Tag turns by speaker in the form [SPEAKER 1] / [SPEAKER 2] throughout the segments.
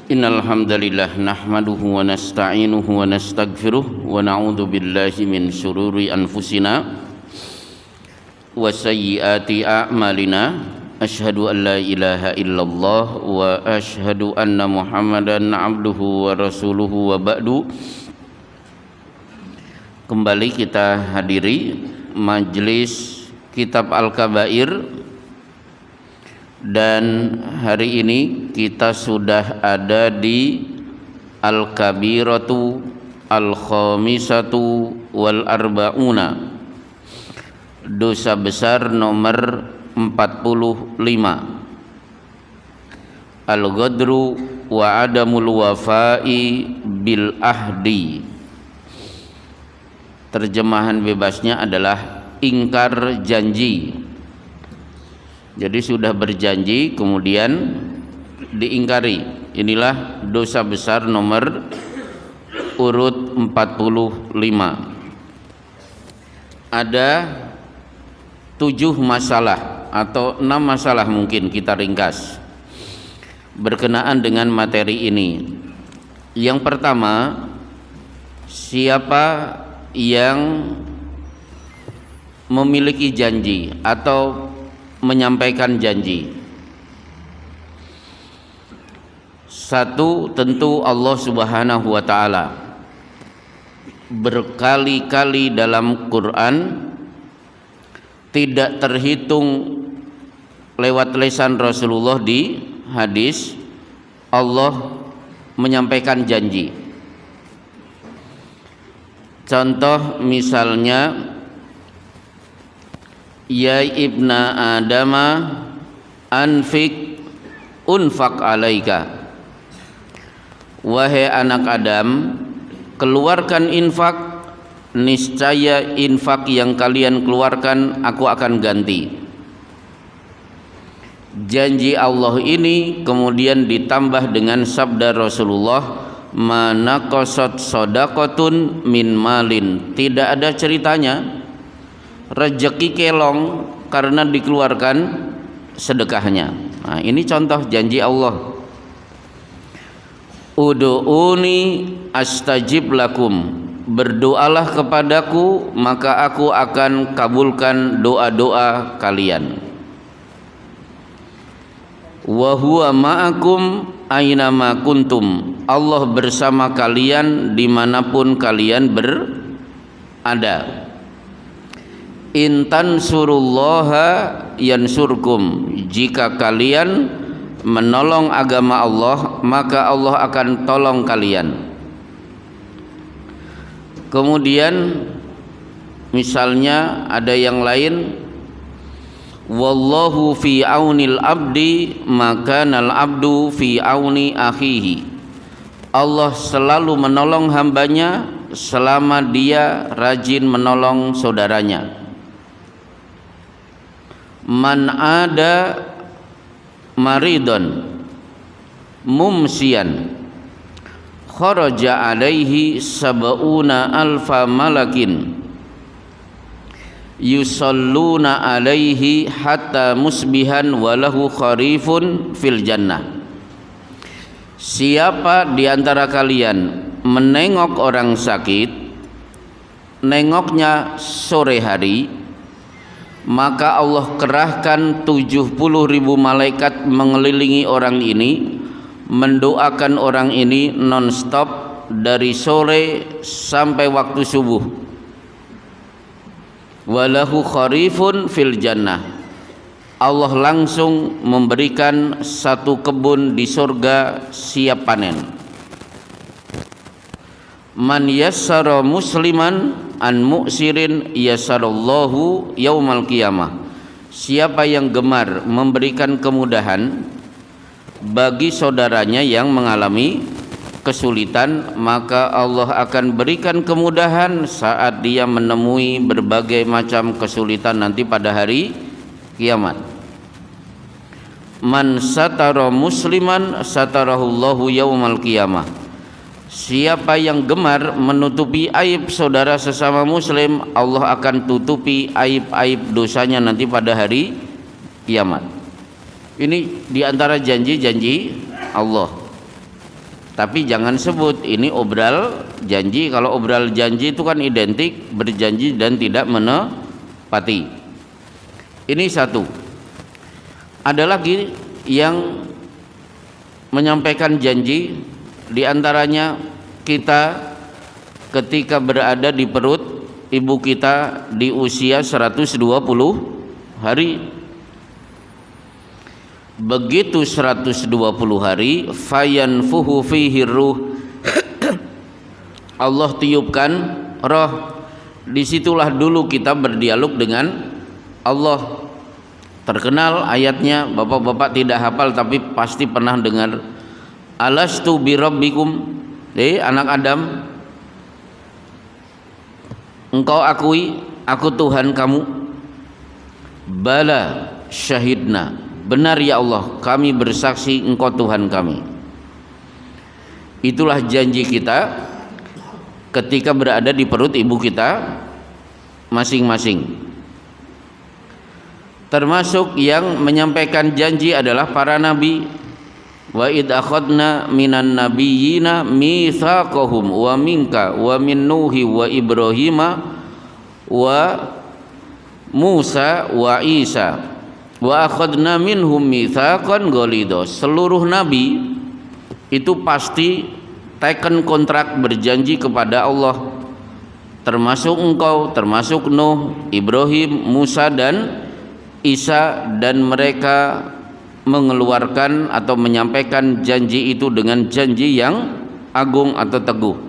[SPEAKER 1] Innal hamdalillah nahmaduhu wa nasta'inuhu wa nastaghfiruh wa na'udzu billahi min shururi anfusina wa sayyiati a'malina. Asyhadu an la ilaha illallah wa asyhadu anna Muhammadan abduhu wa rasuluhu wa ba'du. Kembali kita hadiri majelis Kitab Al-Kabair, dan hari ini kita sudah ada di Al-Kabiratu Al-Khamisatu wal Arba'una, dosa besar nomor 45, Al-Ghadru wa adamul wafa'i bil ahdi. Terjemahan bebasnya adalah ingkar janji. Jadi sudah berjanji kemudian diingkari. Inilah dosa besar nomor urut 45. Ada 7 masalah atau 6 masalah mungkin kita ringkas berkenaan dengan materi ini. Yang pertama, siapa yang memiliki janji atau menyampaikan janji? Satu, tentu Allah Subhanahu wa taala. Berkali-kali dalam Quran, tidak terhitung lewat lisan Rasulullah di hadis, Allah menyampaikan janji. Contoh misalnya, ya ibna adama anfik unfak alaika. Wahai anak Adam, keluarkan infak, niscaya infak yang kalian keluarkan aku akan ganti. Janji Allah ini kemudian ditambah dengan sabda Rasulullah, manaqasat shadaqatun min malin. Tidak ada ceritanya rezeki kelong karena dikeluarkan sedekahnya. Nah, ini contoh janji Allah. Ud'uni astajib lakum. Berdoalah kepadaku maka aku akan kabulkan doa-doa kalian. Wa huwa ma'akum ainama kuntum. Allah bersama kalian dimanapun kalian berada. Intan surullaha yansurkum. Jika kalian menolong agama Allah, maka Allah akan tolong kalian. Kemudian misalnya ada yang lain, wallahu fi aunil abdi makanal abdu fi auni akhihi. Allah selalu menolong hambanya selama dia rajin menolong saudaranya. Man ada maridon mumsian kharaja alaihi sab'una alfa malakin yusalluna alaihi hatta musbihan walahu kharifun fil jannah. Siapa di antara kalian menengok orang sakit, nengoknya sore hari, maka Allah kerahkan 70.000 malaikat mengelilingi orang ini, mendoakan orang ini non-stop dari sore sampai waktu subuh. Walahu kharifun fil jannah. Allah langsung memberikan satu kebun di surga siap panen. Man yassara musliman an mu'sirin yassarallahu yaumal qiyamah. Siapa yang gemar memberikan kemudahan bagi saudaranya yang mengalami kesulitan, maka Allah akan berikan kemudahan saat dia menemui berbagai macam kesulitan nanti pada hari kiamat. Man satara musliman satarahullahu yaumal qiyamah. Siapa yang gemar menutupi aib saudara sesama muslim, Allah akan tutupi aib-aib dosanya nanti pada hari kiamat. Ini diantara janji-janji Allah. Tapi jangan sebut ini obral janji. Kalau obral janji itu kan identik berjanji dan tidak menepati. Ini satu. Ada lagi yang menyampaikan janji, di antaranya kita ketika berada di perut ibu kita di usia 120 hari. Begitu 120 hari, fayanfuhu fihi ruh, Allah tiupkan roh. Disitulah dulu kita berdialog dengan Allah. Terkenal ayatnya, bapak-bapak tidak hafal tapi pasti pernah dengar. Alastu birabbikum, anak Adam, engkau akui aku Tuhan kamu? Bala syahidna, benar ya Allah, kami bersaksi engkau Tuhan kami. Itulah janji kita ketika berada di perut ibu kita masing-masing. Termasuk yang menyampaikan janji adalah para nabi. Wa id akhadna minan nabiyyina mitsaqahum wa minka wa min Nuhi wa Ibrahima wa Musa wa Isa wa akhadna minhum mitsaqan ghalidha. Seluruh nabi itu pasti taken kontrak berjanji kepada Allah, termasuk engkau, termasuk Nuh, Ibrahim, Musa dan Isa, dan mereka mengeluarkan atau menyampaikan janji itu dengan janji yang agung atau teguh.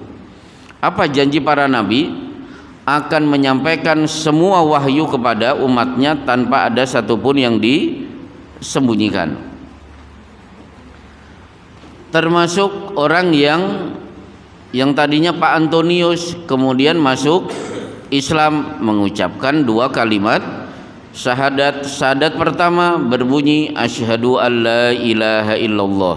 [SPEAKER 1] Apa janji para nabi? Akan menyampaikan semua wahyu kepada umatnya tanpa ada satupun yang disembunyikan. Termasuk orang yang tadinya Pak Antonius kemudian masuk Islam, mengucapkan dua kalimat syahadat. Syahadat pertama berbunyi asyhadu alla ilaha illallah,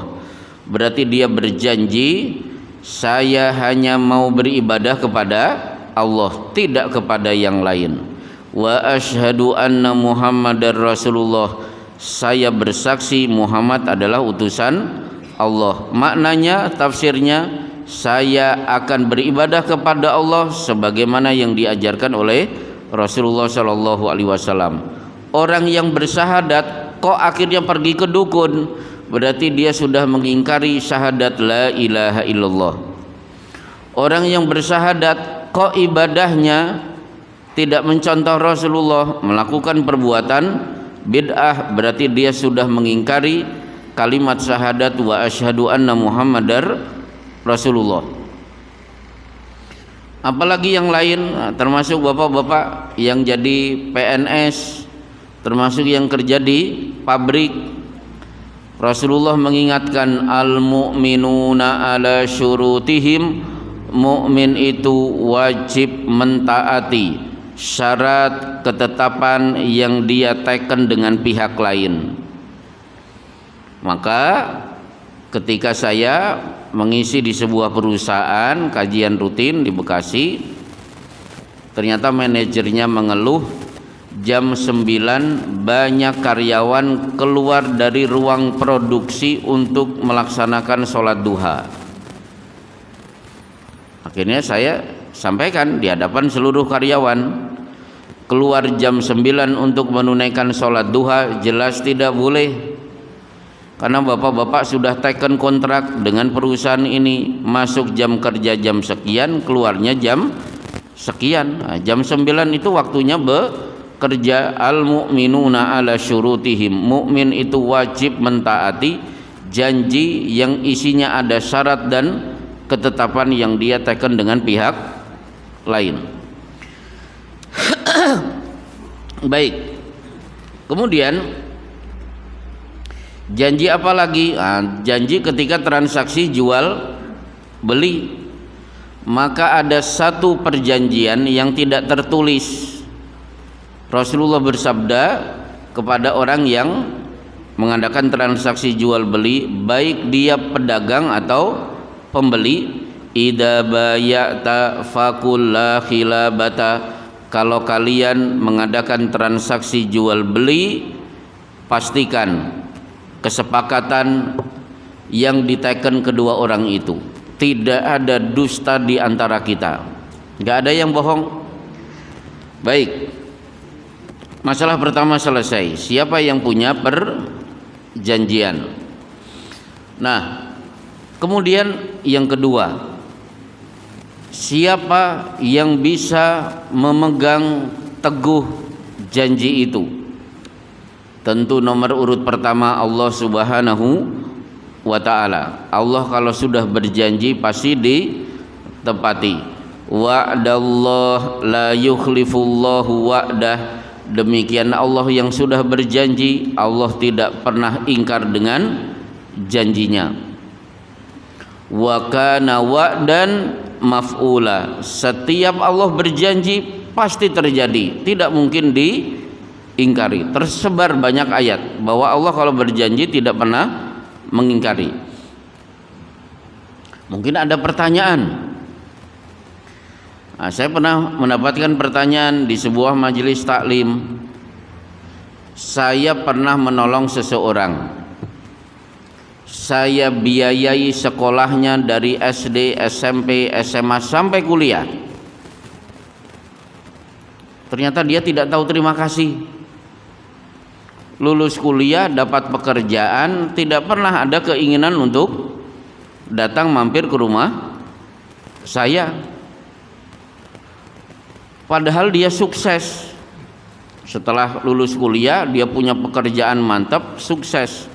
[SPEAKER 1] berarti dia berjanji saya hanya mau beribadah kepada Allah, tidak kepada yang lain. Wa asyhadu anna Muhammadar Rasulullah, saya bersaksi Muhammad adalah utusan Allah. Maknanya, tafsirnya, saya akan beribadah kepada Allah sebagaimana yang diajarkan oleh Rasulullah Shallallahu Alaihi Wasallam. Orang yang bersyahadat kok akhirnya pergi ke dukun, berarti dia sudah mengingkari syahadat la ilaha illallah. Orang yang bersyahadat kok ibadahnya tidak mencontoh Rasulullah, melakukan perbuatan bid'ah, berarti dia sudah mengingkari kalimat syahadat wa asyhadu anna Muhammadar Rasulullah. Apalagi yang lain, termasuk bapak-bapak yang jadi PNS, termasuk yang kerja di pabrik. Rasulullah mengingatkan al-mu'minuna ala syurutihim, mukmin itu wajib mentaati syarat ketetapan yang dia teken dengan pihak lain. Maka ketika saya mengisi di sebuah perusahaan kajian rutin di Bekasi, ternyata manajernya mengeluh jam 9 banyak karyawan keluar dari ruang produksi untuk melaksanakan sholat duha. Akhirnya saya sampaikan di hadapan seluruh karyawan, keluar jam 9 untuk menunaikan sholat duha jelas tidak boleh. Karena bapak-bapak sudah teken kontrak dengan perusahaan ini, masuk jam kerja jam sekian, keluarnya jam sekian. Nah, jam 9 itu waktunya bekerja. Al-mu'minuna ala syurutihim, mukmin itu wajib mentaati janji yang isinya ada syarat dan ketetapan yang dia teken dengan pihak lain. Baik. Kemudian janji apa lagi? Janji ketika transaksi jual beli, maka ada satu perjanjian yang tidak tertulis. Rasulullah bersabda kepada orang yang mengadakan transaksi jual beli, baik dia pedagang atau pembeli, idza bayata faqul la khilabata, kalau kalian mengadakan transaksi jual beli, pastikan kesepakatan yang diteken kedua orang itu. tidak ada dusta di antara kita, nggak ada yang bohong. Baik, masalah pertama selesai. Siapa yang punya perjanjian? Nah, kemudian yang kedua, siapa yang bisa memegang teguh janji itu? Tentu nomor urut pertama Allah Subhanahu wa ta'ala. Allah kalau sudah berjanji pasti ditepati. Wa'dallah la yukhlifullahu wa'dah. Demikian Allah yang sudah berjanji, Allah tidak pernah ingkar dengan janjinya. Wa kana wa'dan maf'ula. Setiap Allah berjanji pasti terjadi, tidak mungkin diingkari. Tersebar banyak ayat bahwa Allah kalau berjanji tidak pernah mengingkari. Mungkin ada pertanyaan. Nah, saya pernah mendapatkan pertanyaan di sebuah majelis taklim. Saya pernah menolong seseorang. Saya biayai sekolahnya dari SD, SMP, SMA sampai kuliah. Ternyata dia tidak tahu terima kasih. Lulus kuliah, dapat pekerjaan, tidak pernah ada keinginan untuk datang mampir ke rumah saya. Padahal dia sukses. Setelah lulus kuliah, dia punya pekerjaan mantap, sukses.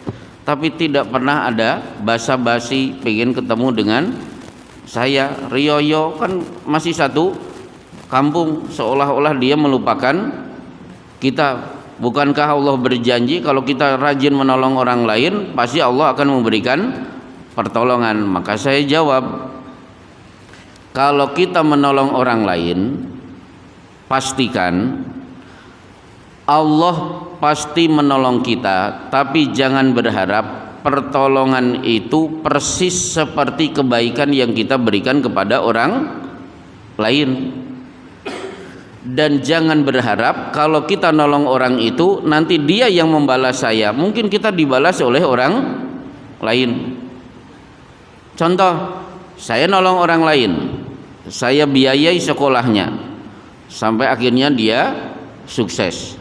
[SPEAKER 1] Tapi tidak pernah ada basa-basi pengen ketemu dengan saya. Rioyo kan masih satu kampung, seolah-olah dia melupakan kita. Bukankah Allah berjanji kalau kita rajin menolong orang lain, pasti Allah akan memberikan pertolongan? Maka saya jawab, kalau kita menolong orang lain, pastikan Allah pasti menolong kita, tapi jangan berharap pertolongan itu persis seperti kebaikan yang kita berikan kepada orang lain. Dan jangan berharap kalau kita nolong orang itu nanti dia yang membalas saya. Mungkin kita dibalas oleh orang lain. Contoh, saya nolong orang lain, saya biayai sekolahnya sampai akhirnya dia sukses.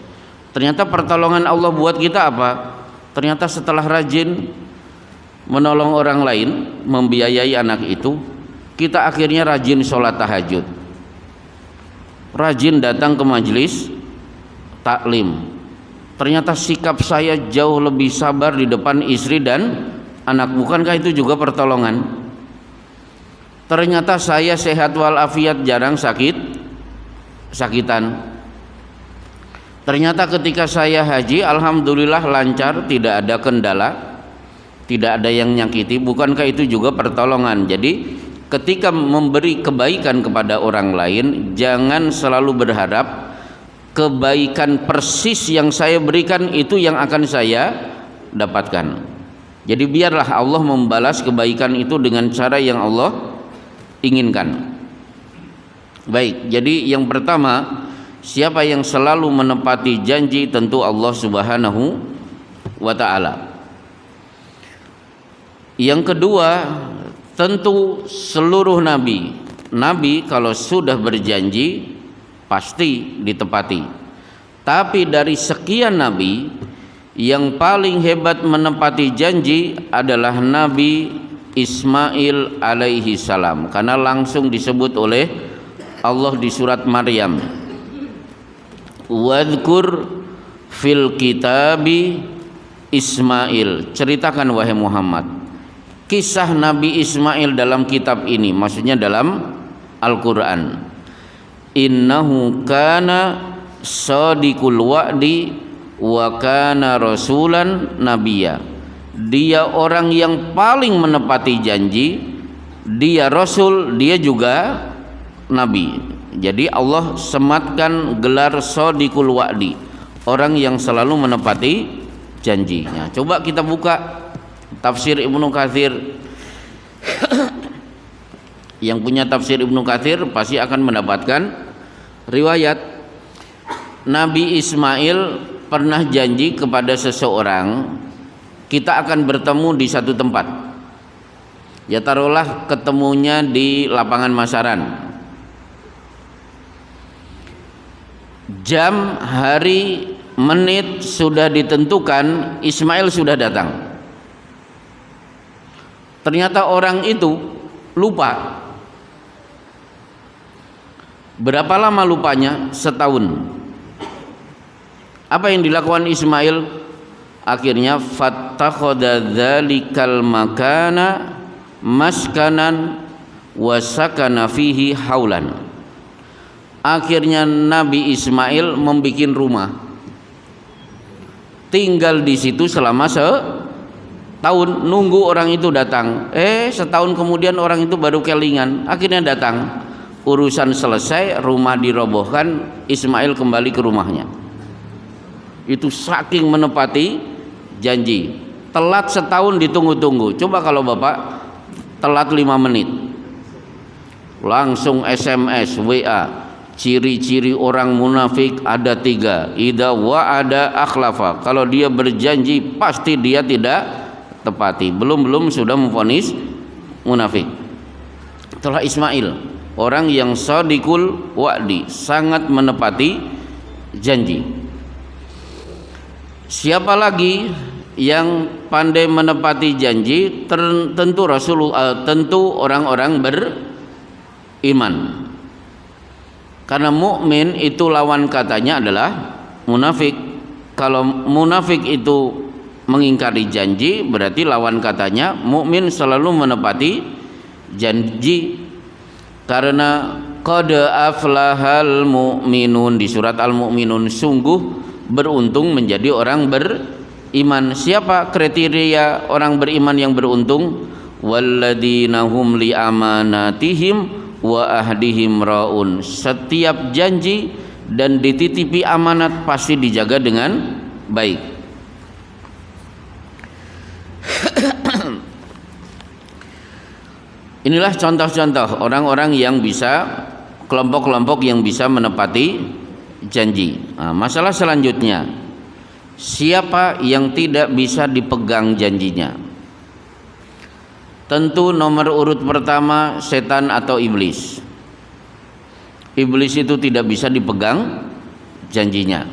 [SPEAKER 1] Ternyata pertolongan Allah buat kita apa? Ternyata setelah rajin menolong orang lain, membiayai anak itu, kita akhirnya rajin sholat tahajud, rajin datang ke majelis taklim. Ternyata sikap saya jauh lebih sabar di depan istri dan anak. Bukankah itu juga pertolongan? Ternyata saya sehat walafiat, jarang sakitan. Ternyata ketika saya haji, alhamdulillah lancar, tidak ada kendala, tidak ada yang nyakiti. Bukankah itu juga pertolongan? Jadi ketika memberi kebaikan kepada orang lain, jangan selalu berharap kebaikan persis yang saya berikan itu yang akan saya dapatkan. Jadi biarlah Allah membalas kebaikan itu dengan cara yang Allah inginkan. Baik, jadi yang pertama, siapa yang selalu menepati janji? Tentu Allah Subhanahu wa ta'ala. Yang kedua, tentu seluruh nabi. Nabi kalau sudah berjanji pasti ditepati. Tapi dari sekian nabi, yang paling hebat menepati janji adalah Nabi Ismail alaihi salam, karena langsung disebut oleh Allah di surat Maryam, wadhkur fil kitabi Ismail. Ceritakan wahai Muhammad kisah Nabi Ismail dalam kitab ini, maksudnya dalam Al-Quran. Innahu kana sadiqul wa'di wa kana rasulan nabiyya. Dia orang yang paling menepati janji, dia rasul, dia juga nabi. Jadi Allah sematkan gelar sadiqul wa'di, orang yang selalu menepati janjinya. Coba kita buka tafsir Ibnu Katsir. Yang punya tafsir Ibnu Katsir pasti akan mendapatkan riwayat Nabi Ismail pernah janji kepada seseorang, kita akan bertemu di satu tempat. Ya taruhlah ketemunya di lapangan Masaran. Jam, hari, menit sudah ditentukan, Ismail sudah datang. Ternyata orang itu lupa. Berapa lama lupanya? Setahun. Apa yang dilakukan Ismail? Akhirnya fattakhadha dzalikal makana maskanan wa sakana fihi haulan. Akhirnya Nabi Ismail membikin rumah, tinggal di situ selama setahun, nunggu orang itu datang. Setahun kemudian orang itu baru kelingan, akhirnya datang. Urusan selesai, rumah dirobohkan, Ismail kembali ke rumahnya. Itu saking menepati janji. Telat setahun ditunggu-tunggu. Coba kalau Bapak telat 5 menit, langsung SMS, WA. Ciri-ciri orang munafik ada 3. Idza wa'ada akhlafa. Kalau dia berjanji pasti dia tidak tepati. Belum sudah memvonis munafik. Itulah Ismail, orang yang shadiqul wa'di, sangat menepati janji. Siapa lagi yang pandai menepati janji? Tentu Rasulullah, tentu orang-orang beriman. Karena mukmin itu lawan katanya adalah munafik. Kalau munafik itu mengingkari janji, berarti lawan katanya mukmin selalu menepati janji. Karena qad aflahal mu'minun di surat Al-Mu'minun, sungguh beruntung menjadi orang beriman. Siapa kriteria orang beriman yang beruntung? Walladzina hum li amanatihim wa ahdihim raun. Setiap janji dan dititipi amanat pasti dijaga dengan baik. Inilah contoh-contoh orang-orang yang bisa, kelompok-kelompok yang bisa menepati janji. Nah, masalah selanjutnya, siapa yang tidak bisa dipegang janjinya? Tentu nomor urut pertama setan atau iblis. Iblis itu tidak bisa dipegang janjinya.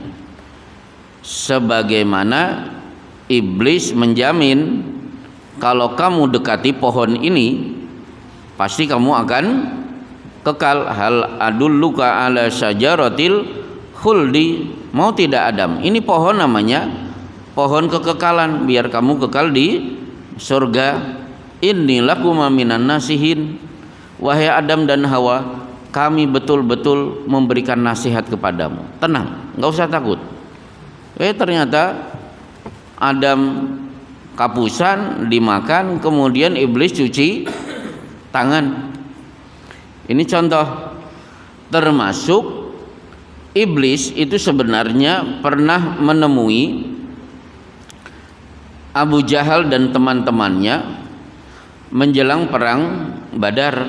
[SPEAKER 1] Sebagaimana iblis menjamin kalau kamu dekati pohon ini pasti kamu akan kekal. Hal adulluka ala syajaratil khuldi, mau tidak Adam, ini pohon namanya pohon kekekalan, biar kamu kekal di surga. Inni lakuma minan nasihin, wahai Adam dan Hawa, kami betul-betul memberikan nasihat kepadamu. Tenang, nggak usah takut. Ternyata Adam kapusan dimakan, kemudian iblis cuci tangan. Ini contoh. Termasuk iblis itu sebenarnya pernah menemui Abu Jahal dan teman-temannya menjelang perang Badar.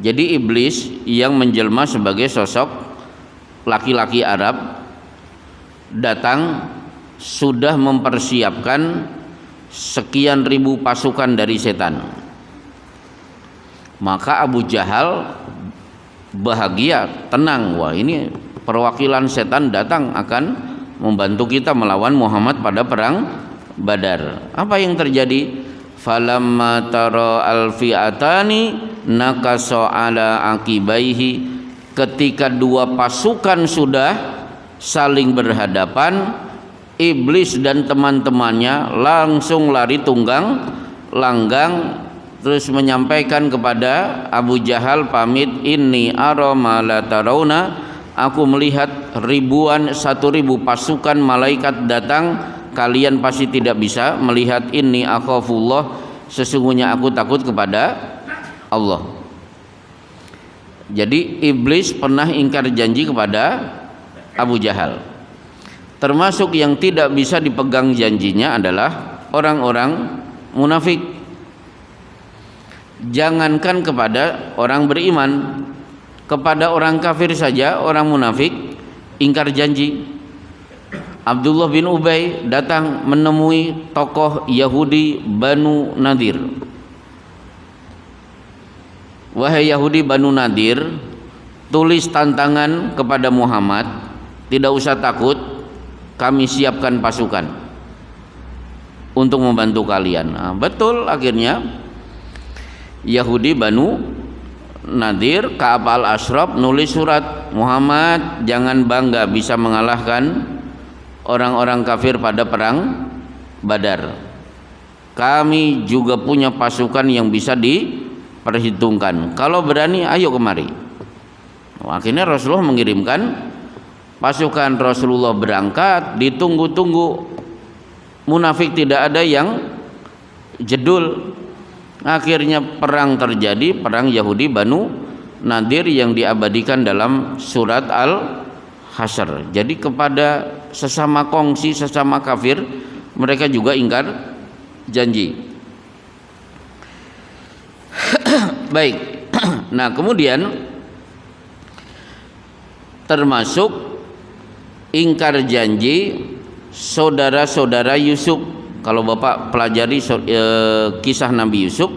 [SPEAKER 1] Jadi iblis yang menjelma sebagai sosok laki-laki Arab datang sudah mempersiapkan sekian ribu pasukan dari setan. Maka Abu Jahal bahagia, tenang, wah ini perwakilan setan datang akan membantu kita melawan Muhammad pada perang Badar. Apa yang terjadi? Falamma tara alfi'atani nakasa ala akibaihi. Ketika dua pasukan sudah saling berhadapan, iblis dan teman-temannya langsung lari tunggang langgang, terus menyampaikan kepada Abu Jahal pamit, inni ara ma la tarawna, aku melihat 1.000 pasukan malaikat datang, kalian pasti tidak bisa melihat. Inni akhafullah, sesungguhnya aku takut kepada Allah. Jadi iblis pernah ingkar janji kepada Abu Jahal. Termasuk yang tidak bisa dipegang janjinya adalah orang-orang munafik. Jangankan kepada orang beriman, kepada orang kafir saja orang munafik ingkar janji. Abdullah bin Ubay datang menemui tokoh Yahudi Banu Nadir. wahai Yahudi Banu Nadir, tulis tantangan kepada Muhammad, tidak usah takut, kami siapkan pasukan untuk membantu kalian. Nah, betul, akhirnya Yahudi Banu Nadir, Ka'ab al-Ashraf nulis surat, Muhammad jangan bangga bisa mengalahkan orang-orang kafir pada perang Badar. Kami juga punya pasukan yang bisa diperhitungkan. Kalau berani ayo kemari. Akhirnya Rasulullah mengirimkan pasukan. Rasulullah berangkat, ditunggu-tunggu, munafik tidak ada yang jedul. Akhirnya perang terjadi, perang Yahudi Banu Nadir yang diabadikan dalam surat Al-Hasyr. Jadi kepada sesama kongsi, sesama kafir, mereka juga ingkar janji. Baik. Nah, kemudian termasuk ingkar janji saudara-saudara Yusuf. Kalau Bapak pelajari kisah Nabi Yusuf,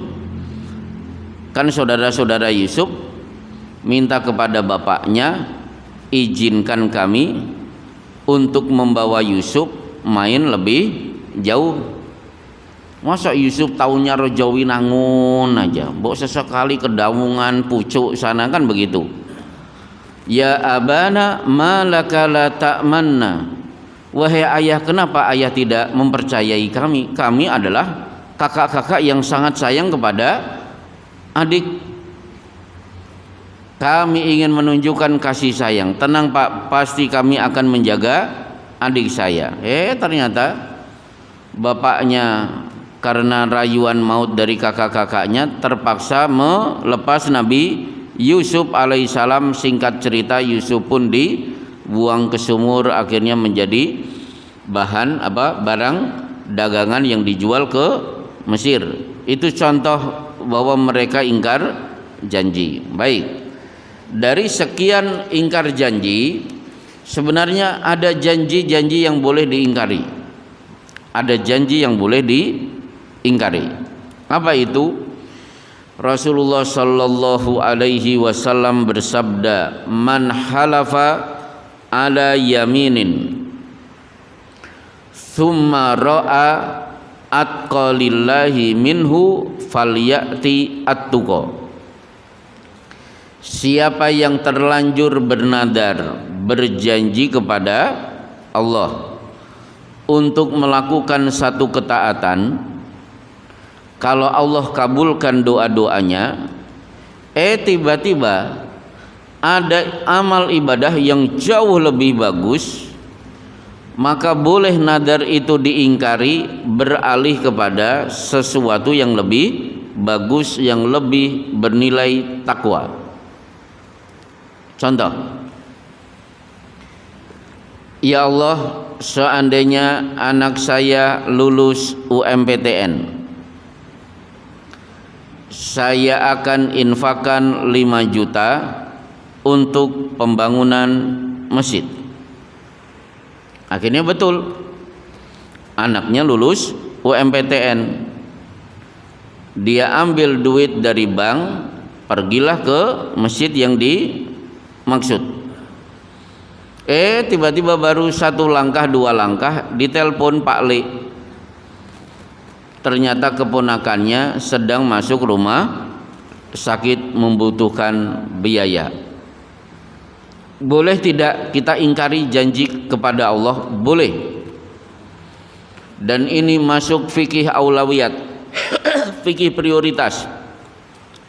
[SPEAKER 1] kan saudara-saudara Yusuf minta kepada bapaknya, izinkan kami untuk membawa Yusuf main lebih jauh. Masa Yusuf taunya rojawi nangun aja, mbok sesekali ke Daungan, Pucuk sana, kan begitu. Ya abana malaka la ta'manna, wahai ayah, kenapa ayah tidak mempercayai kami? Kami adalah kakak-kakak yang sangat sayang kepada adik. Kami ingin menunjukkan kasih sayang. Tenang Pak, pasti kami akan menjaga adik saya. Ternyata bapaknya karena rayuan maut dari kakak-kakaknya terpaksa melepas Nabi Yusuf alaihissalam. Singkat cerita, Yusuf pun dibuang ke sumur, akhirnya menjadi barang dagangan yang dijual ke Mesir. Itu contoh bahwa mereka ingkar janji. Baik, dari sekian ingkar janji, sebenarnya ada janji-janji yang boleh diingkari. Ada janji yang boleh diingkari. Apa itu? Rasulullah sallallahu alaihi wasallam bersabda, man halafa ala yaminin thumma ra'a atqalillahi minhu falyati at-tuqa. Siapa yang terlanjur bernadar, berjanji kepada Allah untuk melakukan satu ketaatan, kalau Allah kabulkan doa-doanya, tiba-tiba ada amal ibadah yang jauh lebih bagus, maka boleh nadar itu diingkari, beralih kepada sesuatu yang lebih bagus, yang lebih bernilai takwa. Contoh, ya Allah, seandainya anak saya lulus UMPTN, saya akan infakkan 5 juta untuk pembangunan masjid. Akhirnya betul, anaknya lulus UMPTN, dia ambil duit dari bank, pergilah ke masjid yang dimaksud. Tiba-tiba baru 1 langkah 2 langkah ditelepon Pak Le, ternyata keponakannya sedang masuk rumah sakit, membutuhkan biaya. Boleh tidak kita ingkari janji kepada Allah? Boleh. Dan ini masuk fikih aulawiyat, fikih prioritas.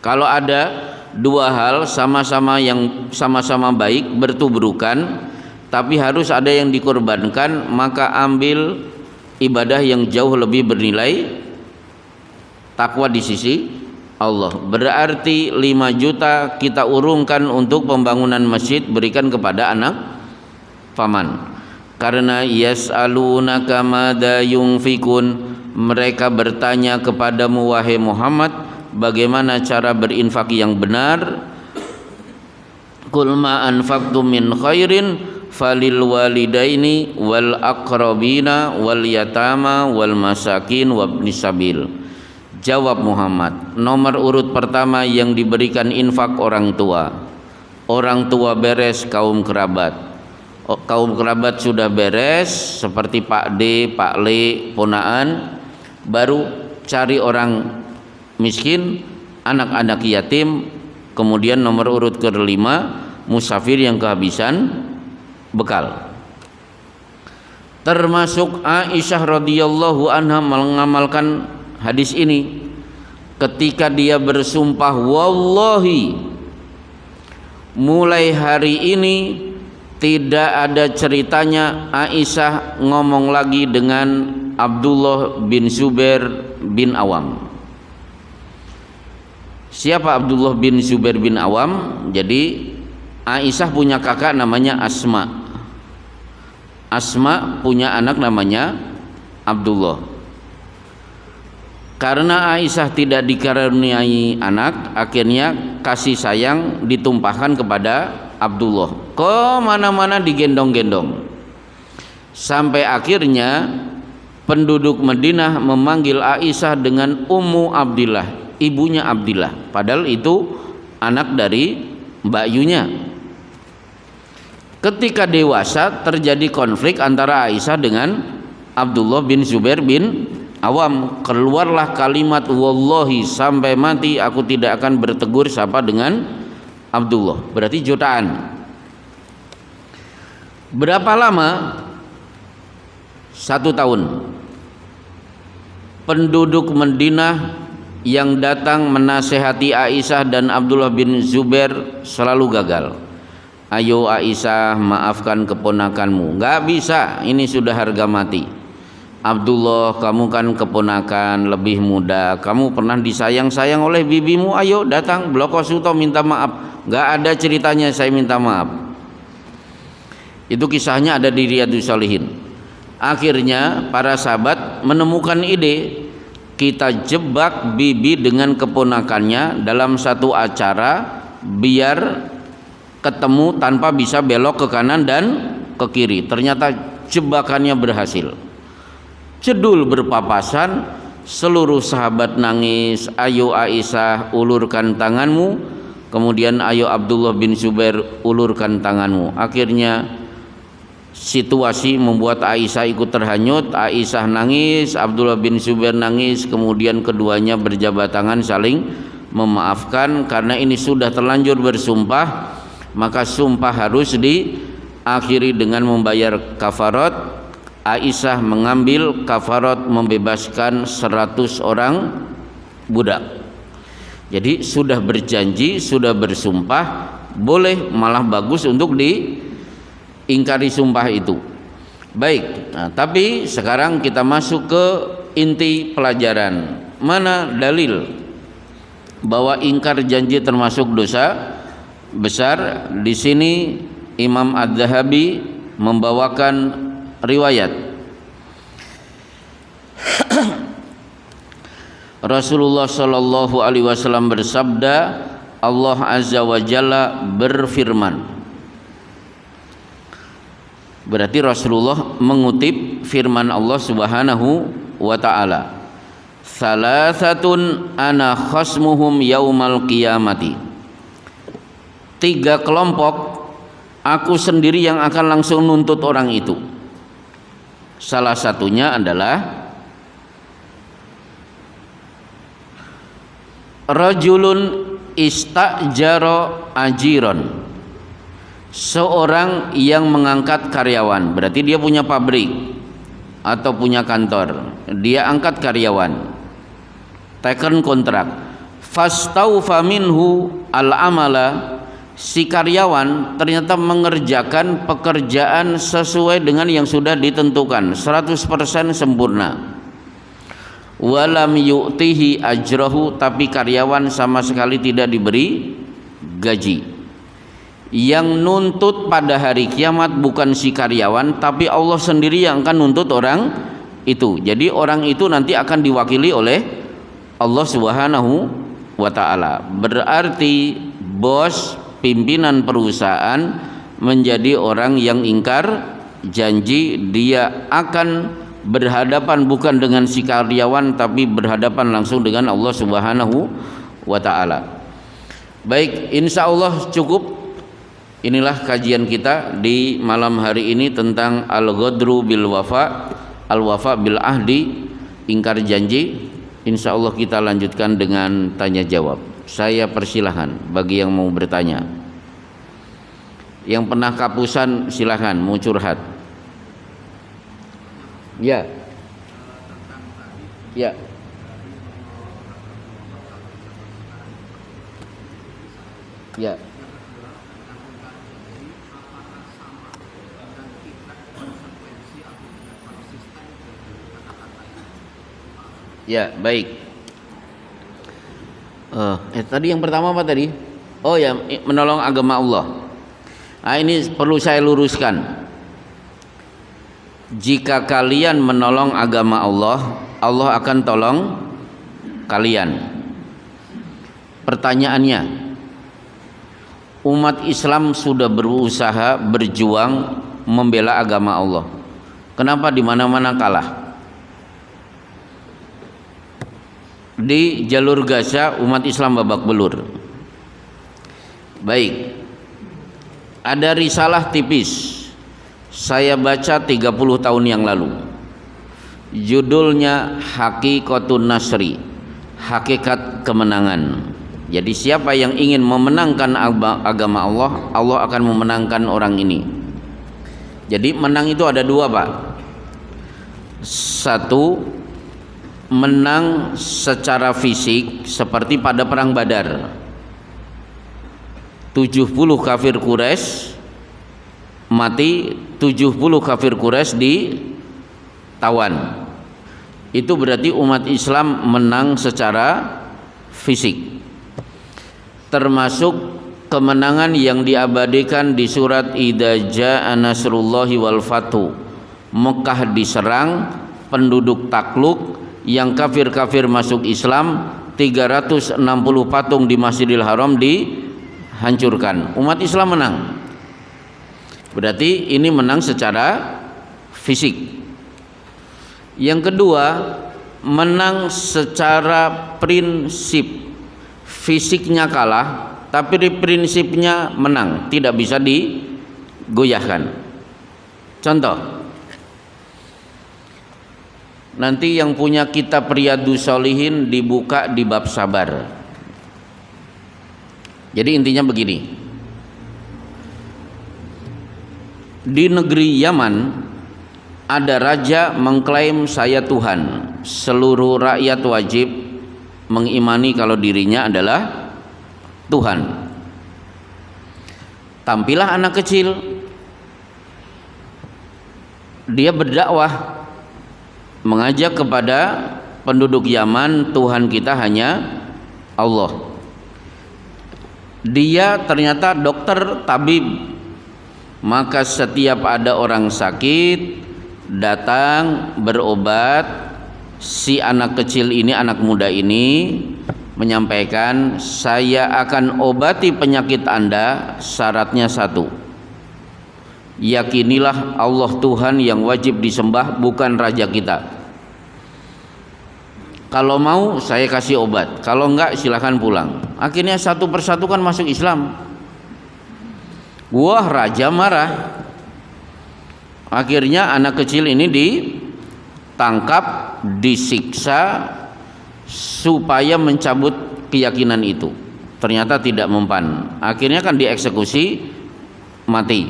[SPEAKER 1] Kalau ada 2 hal sama-sama yang sama-sama baik, bertubrukan, tapi harus ada yang dikorbankan, maka ambil ibadah yang jauh lebih bernilai takwa di sisi Allah. Berarti 5 juta kita urungkan untuk pembangunan masjid, berikan kepada anak paman. Karena yas'alunaka madza yunfikun, mereka bertanya kepadamu wahai Muhammad, bagaimana cara berinfak yang benar. Qul ma anfaqtum min khairin falil walidaini wal aqrabina wal yatama wal masakin wabnis sabil. Jawab Muhammad, nomor urut pertama yang diberikan infak orang tua. Orang tua beres, kaum kerabat. Kaum kerabat sudah beres seperti Pak D, Pak Le, ponaan, baru cari orang miskin, anak-anak yatim. Kemudian nomor urut kelima, musafir yang kehabisan bekal. Termasuk Aisyah radhiyallahu anha mengamalkan hadis ini ketika dia bersumpah, wallahi mulai hari ini tidak ada ceritanya Aisyah ngomong lagi dengan Abdullah bin Zubair bin Awam. Siapa Abdullah bin Zubair bin Awam? Jadi Aisyah punya kakak namanya Asma. Asma punya anak namanya Abdullah. Karena Aisyah tidak dikaruniai anak, akhirnya kasih sayang ditumpahkan kepada Abdullah. Kemana-mana digendong-gendong. Sampai akhirnya penduduk Madinah memanggil Aisyah dengan Ummu Abdillah, ibunya Abdillah. Padahal itu anak dari Mbak Yunya. Ketika dewasa terjadi konflik antara Aisyah dengan Abdullah bin Zubair bin Awam. Keluarlah kalimat wallahi, sampai mati aku tidak akan bertegur sapa dengan Abdullah. Berarti jutaan. Berapa lama? 1 tahun. Penduduk Madinah yang datang menasehati Aisyah dan Abdullah bin Zubair selalu gagal. Ayo Aisyah, maafkan keponakanmu. Gak bisa, ini sudah harga mati. Abdullah, kamu kan keponakan, lebih muda, kamu pernah disayang-sayang oleh bibimu, ayo datang bloko suto minta maaf. Gak ada ceritanya saya minta maaf. Itu kisahnya ada di Riyadhus Shalihin. Akhirnya para sahabat menemukan ide, kita jebak bibi dengan keponakannya dalam satu acara biar ketemu tanpa bisa belok ke kanan dan ke kiri. Ternyata jebakannya berhasil. Cedul berpapasan, seluruh sahabat nangis. Ayo Aisyah, ulurkan tanganmu. Kemudian ayo Abdullah bin Zubair, ulurkan tanganmu. Akhirnya situasi membuat Aisyah ikut terhanyut. Aisyah nangis, Abdullah bin Zubair nangis. Kemudian keduanya berjabat tangan saling memaafkan. Karena ini sudah terlanjur bersumpah, maka sumpah harus diakhiri dengan membayar kafarat. Aisyah mengambil kafarat membebaskan 100 orang budak. Jadi sudah berjanji, sudah bersumpah, boleh, malah bagus untuk diingkari sumpah itu. Baik, nah, tapi sekarang kita masuk ke inti pelajaran. Mana dalil bahwa ingkar janji termasuk dosa besar? Di sini Imam Az-Zahabi membawakan riwayat Rasulullah sallallahu alaihi wasallam bersabda, Allah azza wa jalla berfirman. Berarti Rasulullah mengutip firman Allah Subhanahu wa taala, salasatun ana khasmuhum yaumal qiyamati. 3 kelompok aku sendiri yang akan langsung nuntut orang itu. Salah satunya adalah rajulun istajaro ajiron, seorang yang mengangkat karyawan. Berarti dia punya pabrik atau punya kantor, dia angkat karyawan, taken kontrak. Fastaufa minhu al-amala, si karyawan ternyata mengerjakan pekerjaan sesuai dengan yang sudah ditentukan, 100% sempurna. Walam yu'tihi ajrahu, tapi karyawan sama sekali tidak diberi gaji. Yang nuntut pada hari kiamat bukan si karyawan, tapi Allah sendiri yang akan nuntut orang itu. Jadi orang itu nanti akan diwakili oleh Allah Subhanahu wa ta'ala. Berarti bos, pimpinan perusahaan menjadi orang yang ingkar janji, dia akan berhadapan bukan dengan si karyawan tapi berhadapan langsung dengan Allah Subhanahu wa taala. Baik, insya Allah cukup. Inilah kajian kita di malam hari ini tentang al-ghadru bil wafa, al-wafa bil ahdi, ingkar janji. Insya Allah kita lanjutkan dengan tanya jawab. Saya persilahkan bagi yang mau bertanya. Yang pernah kapusan silahkan mau curhat. Ya. Ya. Ya. Ya, baik. Tadi yang pertama apa tadi? Oh ya, menolong agama Allah. Nah, ini perlu saya luruskan. Jika kalian menolong agama Allah, Allah akan tolong kalian. Pertanyaannya, umat Islam sudah berusaha berjuang membela agama Allah. Kenapa di mana-mana kalah? Di jalur Gaza umat Islam babak belur. Baik. Ada risalah tipis saya baca 30 tahun yang lalu. Judulnya Haqiqatun Nasri, hakikat kemenangan. Jadi siapa yang ingin memenangkan agama Allah, Allah akan memenangkan orang ini. Jadi menang itu ada dua, Pak. Satu, menang secara fisik seperti pada perang Badar. 70 kafir Quraisy mati, 70 kafir Quraisy ditawan. Itu berarti umat Islam menang secara fisik. Termasuk kemenangan yang diabadikan di surat Idza Jaa Nasrullahi wal Fathu. Mekah diserang, penduduk takluk, yang kafir-kafir masuk Islam, 360 patung di Masjidil Haram dihancurkan. Umat Islam menang. Berarti ini menang secara fisik. Yang kedua, menang secara prinsip. Fisiknya kalah, tapi prinsipnya menang, tidak bisa digoyahkan. Contoh, nanti yang punya kitab Riyadhus Shalihin dibuka di bab sabar. Jadi intinya begini. Di negeri Yaman ada raja mengklaim saya Tuhan. Seluruh rakyat wajib mengimani kalau dirinya adalah Tuhan. Tampillah anak kecil. Dia berdakwah, mengajak kepada penduduk Yaman, Tuhan kita hanya Allah. Dia ternyata dokter tabib. Maka setiap ada orang sakit, datang berobat. Si anak kecil ini, anak muda ini menyampaikan, saya akan obati penyakit Anda, syaratnya satu, yakinilah Allah Tuhan yang wajib disembah, bukan raja kita. Kalau mau saya kasih obat, kalau enggak silahkan pulang. Akhirnya satu persatu kan masuk Islam. Wah, raja marah. Akhirnya anak kecil ini ditangkap, disiksa supaya mencabut keyakinan itu. Ternyata tidak mempan. Akhirnya kan dieksekusi mati.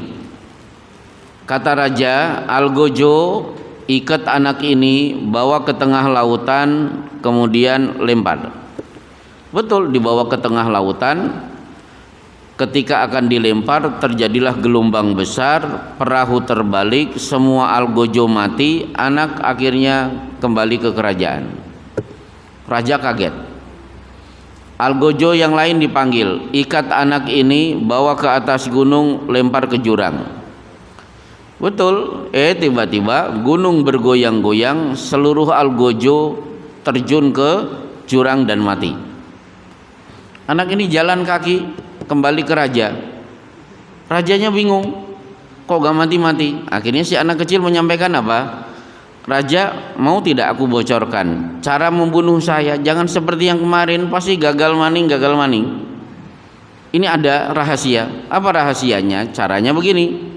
[SPEAKER 1] Kata raja, Algojo ikat anak ini, bawa ke tengah lautan, kemudian lempar. Betul, dibawa ke tengah lautan. Ketika akan dilempar, terjadilah gelombang besar, perahu terbalik, semua Algojo mati, anak akhirnya kembali ke kerajaan. Raja kaget. Algojo yang lain dipanggil, ikat anak ini, bawa ke atas gunung, lempar ke jurang. Betul, tiba-tiba gunung bergoyang-goyang, seluruh Algojo terjun ke jurang dan mati. Anak ini jalan kaki kembali ke raja. Rajanya bingung, kok gak mati-mati? Akhirnya si anak kecil menyampaikan apa? Raja, mau tidak aku bocorkan cara membunuh saya? Jangan seperti yang kemarin, pasti gagal maning. Ini ada rahasia. Apa rahasianya? Caranya begini: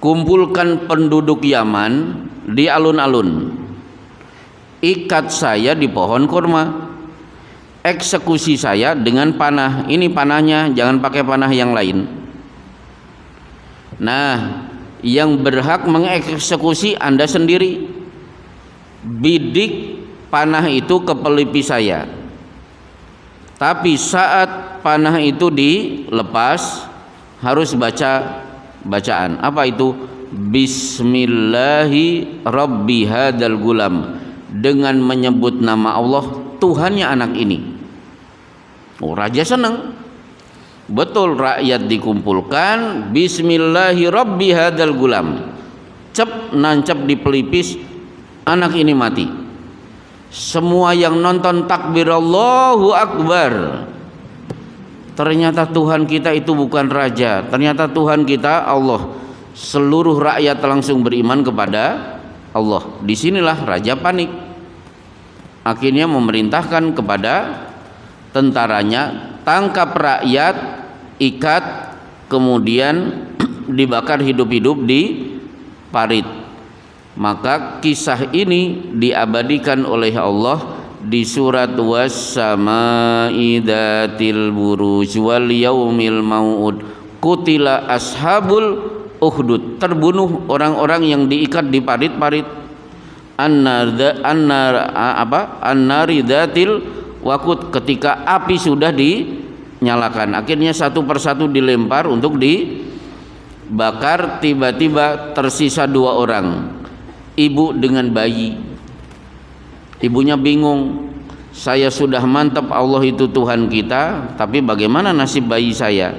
[SPEAKER 1] kumpulkan penduduk Yaman di alun-alun, ikat saya di pohon kurma, eksekusi saya dengan panah. Ini panahnya, jangan pakai panah yang lain. Nah, yang berhak mengeksekusi Anda sendiri. Bidik panah itu ke pelipis saya, tapi saat panah itu dilepas harus baca bacaan. Apa itu? Bismillahi rabbi hadal gulam, dengan menyebut nama Allah Tuhannya anak ini. Oh, raja senang. Betul, rakyat dikumpulkan, bismillahi rabbi hadal gulam, cep nancep di pelipis, anak ini mati. Semua yang nonton takbir Allahu Akbar. Ternyata Tuhan kita itu bukan raja, ternyata Tuhan kita Allah. Seluruh rakyat langsung beriman kepada Allah. Disinilah raja panik. Akhirnya memerintahkan kepada tentaranya, tangkap rakyat, ikat, kemudian dibakar hidup-hidup di parit. Maka kisah ini diabadikan oleh Allah di surat Was-sama'i dzatil buruj wal yaumil mau'ud qutila ashabul ukhdud. Terbunuh orang-orang yang diikat di parit-parit. An-nari dzatil waqud, ketika api sudah dinyalakan. Akhirnya satu persatu dilempar untuk dibakar. Tiba-tiba tersisa 2 orang, ibu dengan bayi. Ibunya bingung, saya sudah mantap Allah itu Tuhan kita, tapi bagaimana nasib bayi saya?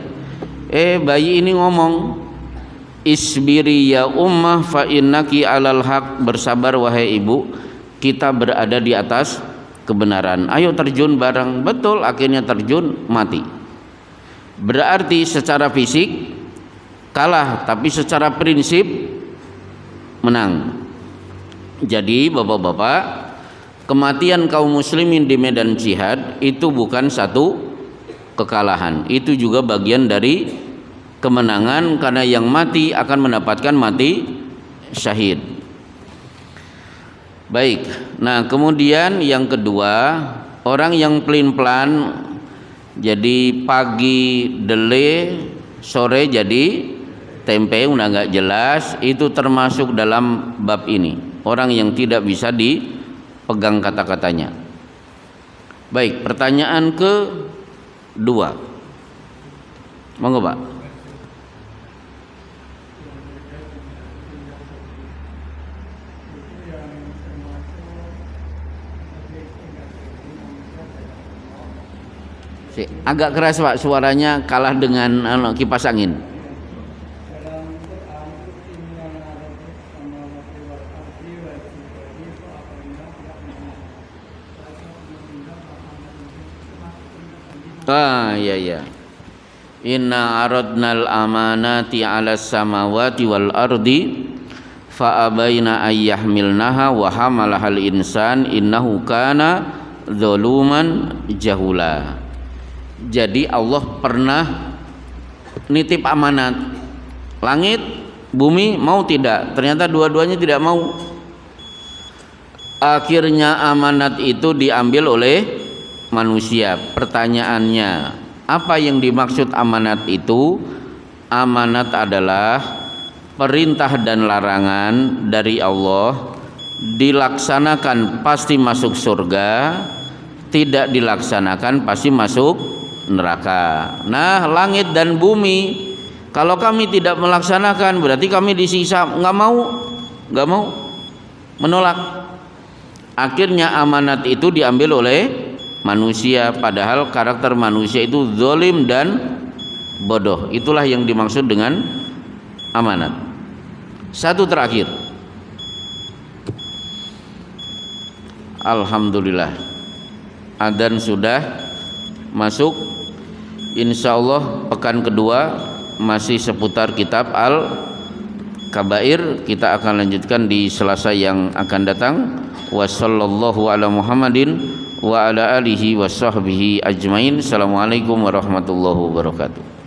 [SPEAKER 1] Bayi ini ngomong, isbiri ya ummah fa innaki alal haq, bersabar wahai ibu, kita berada di atas kebenaran. Ayo terjun bareng. Betul, akhirnya terjun, mati. Berarti secara fisik kalah, tapi secara prinsip menang. Jadi bapak-bapak, kematian kaum muslimin di medan jihad itu bukan satu kekalahan, itu juga bagian dari kemenangan, karena yang mati akan mendapatkan mati syahid. Baik, nah kemudian yang kedua, orang yang pelin-pelan, jadi pagi dele, sore jadi tempe, udah nggak jelas, itu termasuk dalam bab ini. Orang yang tidak bisa dipegang kata-katanya. Baik, pertanyaan kedua, monggo Pak. Agak keras Pak, suaranya kalah dengan kipas angin. Iya. Inna aradnal amanati 'alas samawati wal ardi fa abaina ayyahmilnaha wa hamalahal insan innahu kana zaluman jahula. Jadi Allah pernah nitip amanat, langit, bumi, mau tidak? Ternyata dua-duanya tidak mau. Akhirnya amanat itu diambil oleh manusia. Pertanyaannya, apa yang dimaksud amanat itu? Amanat adalah perintah dan larangan dari Allah, dilaksanakan pasti masuk surga, tidak dilaksanakan pasti masuk neraka. Nah, langit dan bumi, kalau kami tidak melaksanakan berarti kami disiksa. Nggak mau, menolak. Akhirnya amanat itu diambil oleh manusia, padahal karakter manusia itu zalim dan bodoh. Itulah yang dimaksud dengan amanat. Satu terakhir, alhamdulillah, adzan sudah masuk. Insya Allah pekan kedua masih seputar kitab kabair kita akan lanjutkan di Selasa yang akan datang. Wa sallallahu ala Muhammadin wa ala alihi wa sahbihi ajmain. Assalamualaikum warahmatullahi wabarakatuh.